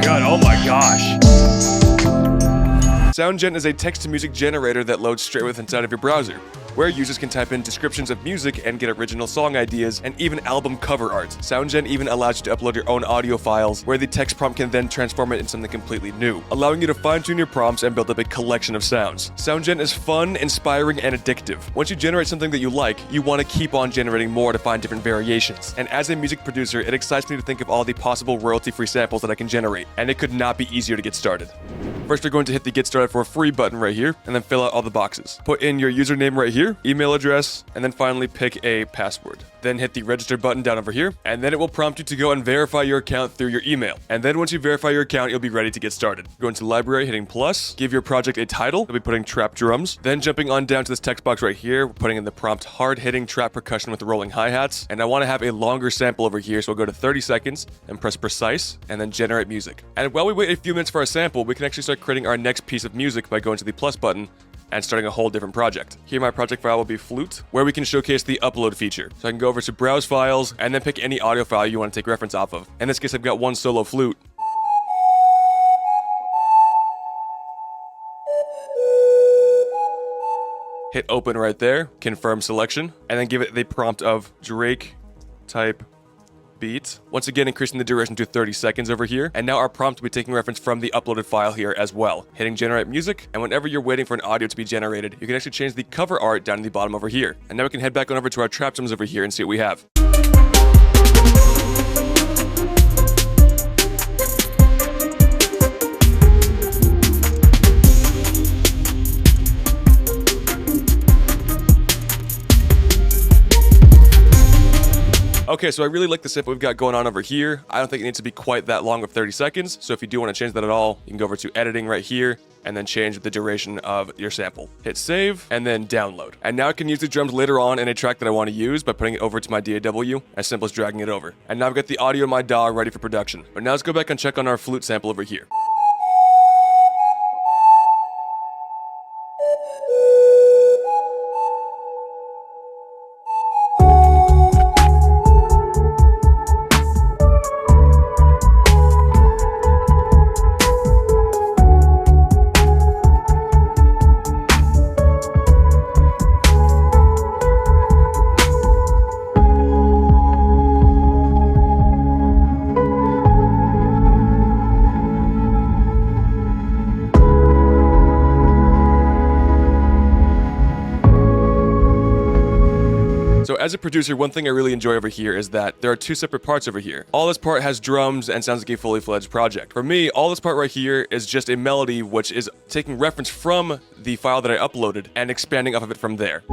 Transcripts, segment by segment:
god, oh my gosh. SoundGen is a text-to-music generator that loads straight within inside of your browser, where users can type in descriptions of music and get original song ideas and even album cover art. SoundGen even allows you to upload your own audio files, where the text prompt can then transform it into something completely new, allowing you to fine-tune your prompts and build up a collection of sounds. SoundGen is fun, inspiring, and addictive. Once you generate something that you like, you want to keep on generating more to find different variations. And as a music producer, it excites me to think of all the possible royalty-free samples that I can generate, and it could not be easier to get started. First, we're going to hit the Get Started for Free button right here, and then fill out all the boxes. Put in your username right here, email address, and then finally pick a password. Then hit the register button down over here, and then it will prompt you to go and verify your account through your email. And then once you verify your account, you'll be ready to get started. Go into library, hitting plus, give your project a title. I'll be putting trap drums. Then jumping on down to this text box right here, putting in the prompt hard-hitting trap percussion with rolling hi-hats. And I want to have a longer sample over here, so we'll go to 30 seconds and press precise, and then generate music. And while we wait a few minutes for our sample, we can actually start creating our next piece of music by going to the plus button and starting a whole different project. Here my project file will be flute, where we can showcase the upload feature. So I can go over to browse files and then pick any audio file you want to take reference off of. In this case, I've got one solo flute. Hit open right there, confirm selection, and then give it the prompt of Drake type beat. Once again, increasing the duration to 30 seconds over here. And now our prompt will be taking reference from the uploaded file here as well. Hitting generate music, and whenever you're waiting for an audio to be generated, you can actually change the cover art down in the bottom over here. And now we can head back on over to our trap drums over here and see what we have. Okay, so I really like the sample we've got going on over here. I don't think it needs to be quite that long of 30 seconds, so if you do want to change that at all, you can go over to editing right here, and then change the duration of your sample. Hit save, and then download. And now I can use the drums later on in a track that I want to use by putting it over to my DAW, as simple as dragging it over. And now I've got the audio in my DAW ready for production. But now let's go back and check on our flute sample over here. So as a producer, one thing I really enjoy over here is that there are two separate parts over here. All this part has drums and sounds like a fully fledged project. For me, all this part right here is just a melody which is taking reference from the file that I uploaded and expanding off of it from there.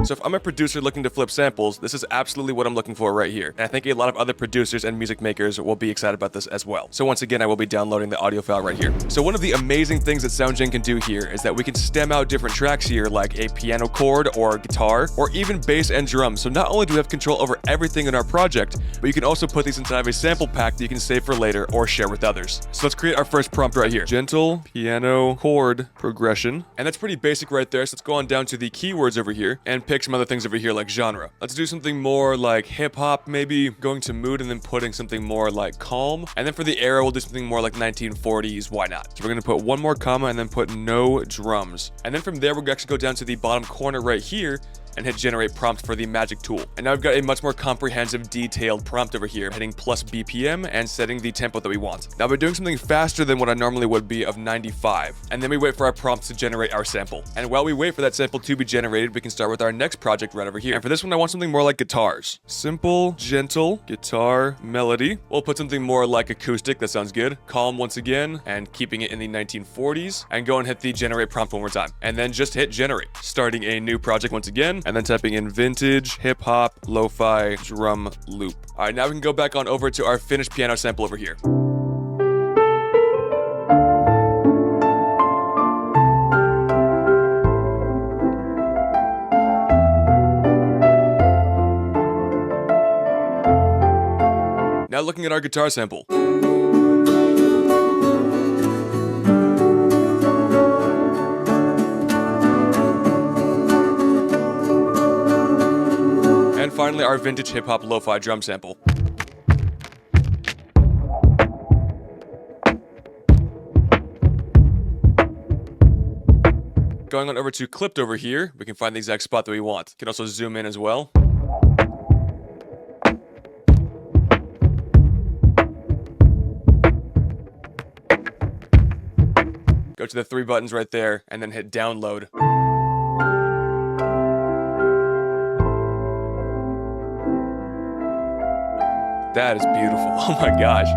So if I'm a producer looking to flip samples, this is absolutely what I'm looking for right here. And I think a lot of other producers and music makers will be excited about this as well. So once again, I will be downloading the audio file right here. So one of the amazing things that SoundGen can do here is that we can stem out different tracks here, like a piano chord or guitar, or even bass and drums. So not only do we have control over everything in our project, but you can also put these inside of a sample pack that you can save for later or share with others. So let's create our first prompt right here. Gentle piano chord progression. And that's pretty basic right there. So let's go on down to the keywords over here and pick some other things over here like genre. Let's do something more like hip hop, maybe going to mood and then putting something more like calm. And then for the era, we'll do something more like 1940s. Why not? So we're going to put one more comma and then put no drums. And then from there, we'll actually go down to the bottom corner right here and hit generate prompt for the magic tool. And now we've got a much more comprehensive, detailed prompt over here, hitting plus BPM and setting the tempo that we want. Now we're doing something faster than what I normally would be of 95. And then we wait for our prompt to generate our sample. And while we wait for that sample to be generated, we can start with our next project right over here. And for this one, I want something more like guitars. Simple, gentle, guitar, melody. We'll put something more like acoustic, that sounds good. Calm once again, and keeping it in the 1940s. And go and hit the generate prompt one more time. And then just hit generate. Starting a new project once again. And then typing in vintage, hip hop, lo-fi, drum loop. All right, now we can go back on over to our finished piano sample over here. Now looking at our guitar sample. finally, our vintage hip-hop lo-fi drum sample. Going on over to clipped over here, we can find the exact spot that we want. You can also zoom in as well. Go to the 3 buttons right there, and then hit download. That is beautiful. Oh my gosh.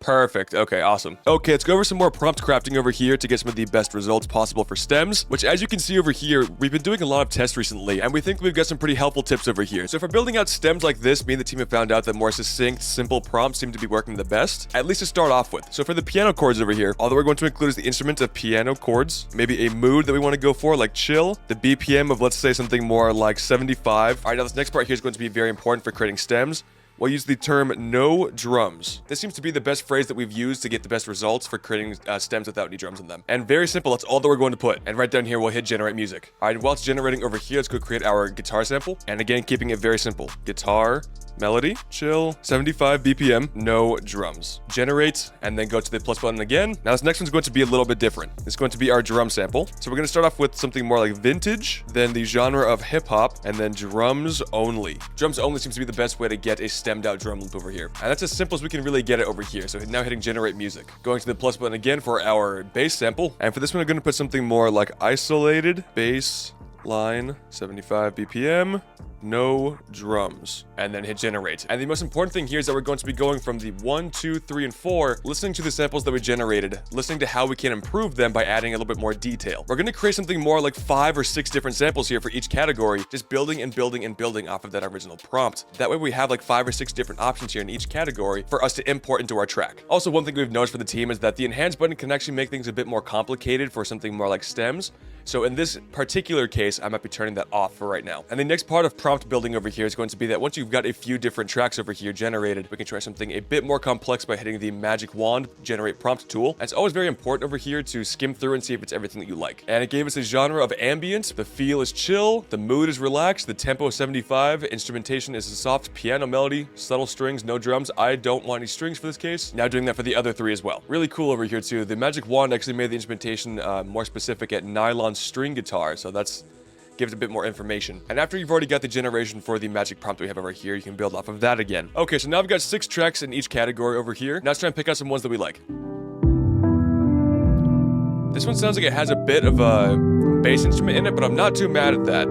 Perfect. Okay, awesome. Okay, let's go over some more prompt crafting over here to get some of the best results possible for stems, which as you can see over here, we've been doing a lot of tests recently, and we think we've got some pretty helpful tips over here. So for building out stems like this, me and the team have found out that more succinct, simple prompts seem to be working the best, at least to start off with. So for the piano chords over here, all that we're going to include is the instrument of piano chords, maybe a mood that we want to go for, like chill, the BPM of, let's say, something more like 75. All right, now this next part here is going to be very important for creating stems. We'll use the term no drums. This seems to be the best phrase that we've used to get the best results for creating stems without any drums in them. And very simple, that's all that we're going to put. And right down here, we'll hit generate music. All right, while it's generating over here, let's go create our guitar sample. And again, keeping it very simple. Guitar, melody, chill, 75 BPM, no drums. Generate, and then go to the plus button again. Now this next one's going to be a little bit different. It's going to be our drum sample. So we're going to start off with something more like vintage, then the genre of hip hop, and then drums only. Drums only seems to be the best way to get a stemmed out drum loop over here. And that's as simple as we can really get it over here. So now hitting generate music. Going to the plus button again for our bass sample. And for this one, I'm going to put something more like isolated bass line, 75 BPM. No drums, and then hit generate. And the most important thing here is that we're going to be going from the 1, 2, 3, and 4, listening to the samples that we generated, listening to how we can improve them by adding a little bit more detail. We're going to create something more like 5 or 6 different samples here for each category, just building and building and building off of that original prompt. That way we have like 5 or 6 different options here in each category for us to import into our track. Also, one thing we've noticed for the team is that the enhance button can actually make things a bit more complicated for something more like stems. So in this particular case, I might be turning that off for right now. And the next part of prompt building over here is going to be that once you've got a few different tracks over here generated, we can try something a bit more complex by hitting the magic wand generate prompt tool. And it's always very important over here to skim through and see if it's everything that you like. And it gave us a genre of ambient, the feel is chill, the mood is relaxed, the tempo is 75, instrumentation is a soft piano melody, subtle strings, no drums. I don't want any strings for this case. Now doing that for the other 3 as well. Really cool over here too. The magic wand actually made the instrumentation more specific at nylon string guitar, so that's gives a bit more information. And after you've already got the generation for the magic prompt we have over here, you can build off of that again. Okay, so now I've got 6 tracks in each category over here. Now let's try and pick out some ones that we like. This one sounds like it has a bit of a bass instrument in it, but I'm not too mad at that.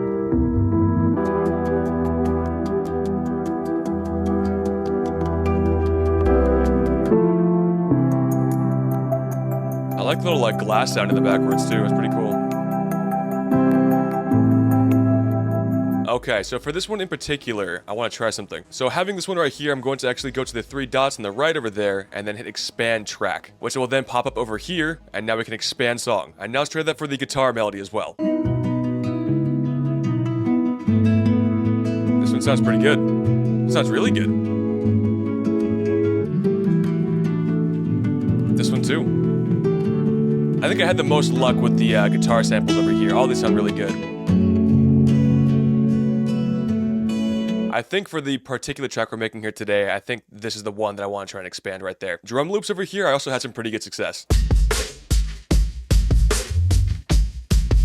I like the little like glass sound in the backwards too. It's pretty cool. Okay, so for this one in particular, I want to try something. So having this one right here, I'm going to actually go to the 3 dots on the right over there and then hit expand track, which will then pop up over here, and now we can expand song. And now let's try that for the guitar melody as well. This one sounds pretty good. It sounds really good. This one too. I think I had the most luck with the guitar samples over here. All these sound really good. I think for the particular track we're making here today, I think this is the one that I want to try and expand right there. Drum loops over here, I also had some pretty good success.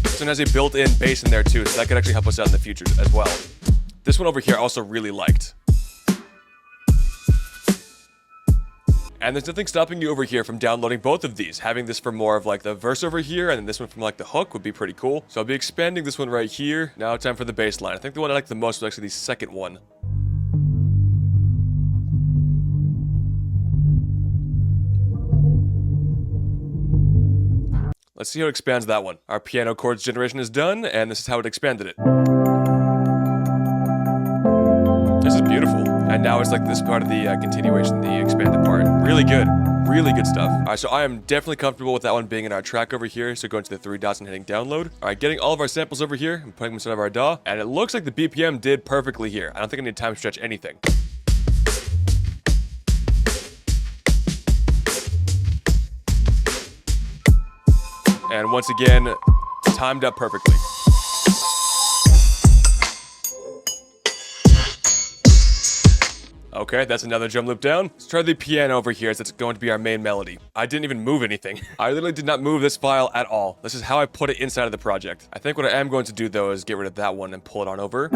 This one has a built-in bass in there too, so that could actually help us out in the future as well. This one over here I also really liked. And there's nothing stopping you over here from downloading both of these. Having this for more of like the verse over here, and then this one from like the hook would be pretty cool. So I'll be expanding this one right here. Now time for the bass line. I think the one I like the most was actually the second one. Let's see how it expands that one. Our piano chords generation is done, and this is how it expanded it. This is beautiful. And now it's like this part of the continuation, the expanded part. Really good. Really good stuff. All right, so I am definitely comfortable with that one being in our track over here. So going to the 3 dots and hitting download. All right, getting all of our samples over here and putting them inside of our DAW. And it looks like the BPM did perfectly here. I don't think I need to time stretch anything. And once again, timed up perfectly. Okay, that's another drum loop down. Let's try the piano over here, as it's going to be our main melody. I didn't even move anything. I literally did not move this file at all. This is how I put it inside of the project. I think what I am going to do, though, is get rid of that one and pull it on over.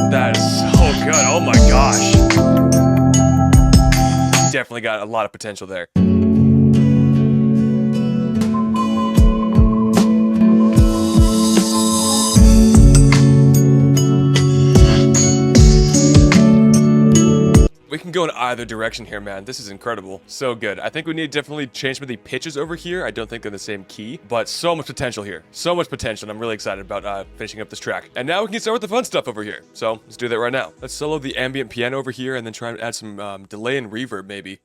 That is so good. Oh my gosh. Definitely got a lot of potential there. We can go in either direction here, man. This is incredible. So good. I think we need to definitely change some of the pitches over here. I don't think they're the same key, but so much potential here. So much potential, and I'm really excited about finishing up this track. And now we can start with the fun stuff over here. So let's do that right now. Let's solo the ambient piano over here and then try and add some delay and reverb, maybe.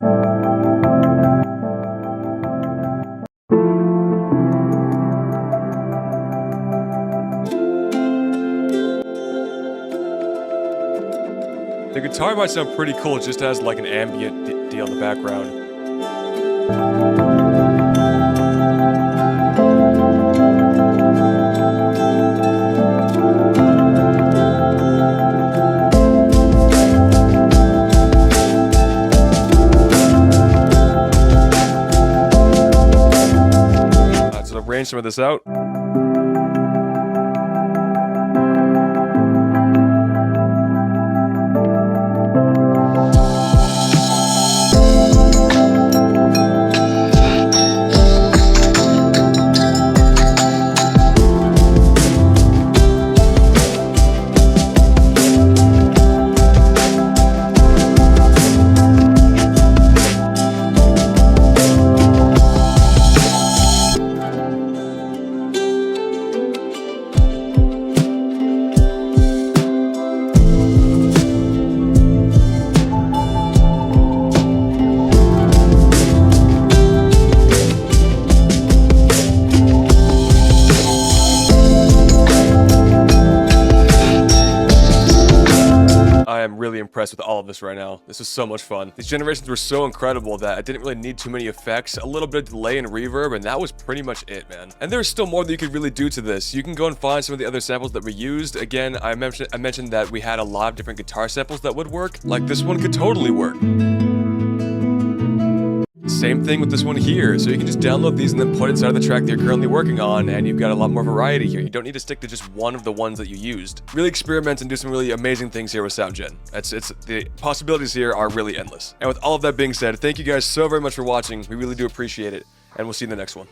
The guitar might sound pretty cool just as like an ambient deal in the background. Alright, so I'll arrange some of this out. I am really impressed with all of this right now. This is so much fun. These generations were so incredible that I didn't really need too many effects, a little bit of delay and reverb, and that was pretty much it, man. And there's still more that you could really do to this. You can go and find some of the other samples that we used. Again, I mentioned that we had a lot of different guitar samples that would work. Like this one could totally work. Same thing with this one here, so you can just download these and then put it inside of the track that you're currently working on, and you've got a lot more variety here. You don't need to stick to just one of the ones that you used. Really experiment and do some really amazing things here with SoundGen. The possibilities here are really endless. And with all of that being said, thank you guys so very much for watching. We really do appreciate it, and we'll see you in the next one.